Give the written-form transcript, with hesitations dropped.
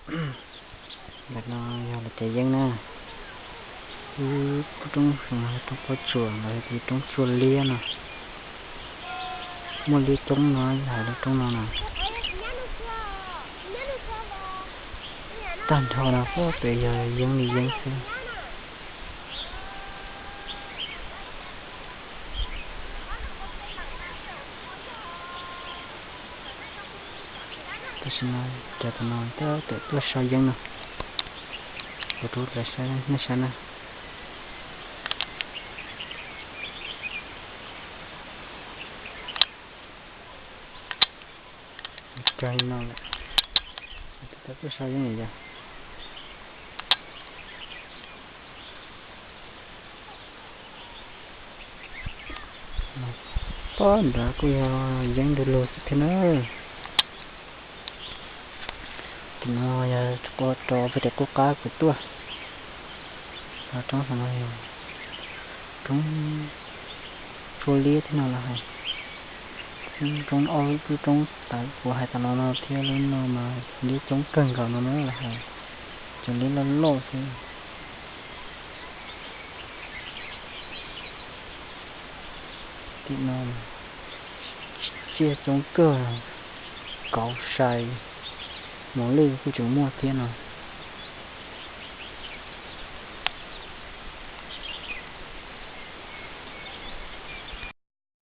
Đặt nó giờ là chạy dân nè. Trong có chuồng rồi thì trong chuồng lia nè. Mua lia trống nó là trong nó nè. Tàn thầu nào có bây giờ dân đi dân xem. Ta sẽ nói cho ta nói tới là sao dân nè. Và tôi là sao nó sao nè. Trời nó lại. Ta có sao dân này vậy? Có đã có dân được luôn thế nữa. Thì nó có trò về để có cá của tôi. Và trong phần này trong chua lia thế nào là hay. Trong ôi cứ trong tại của hai tao nó theo lên nó mà nếu chống cần vào nó nữa là hay. Cho nên nó lô thế. Thì nó chia chống cơ cỏ xài món lưu của chúng mua thế nào.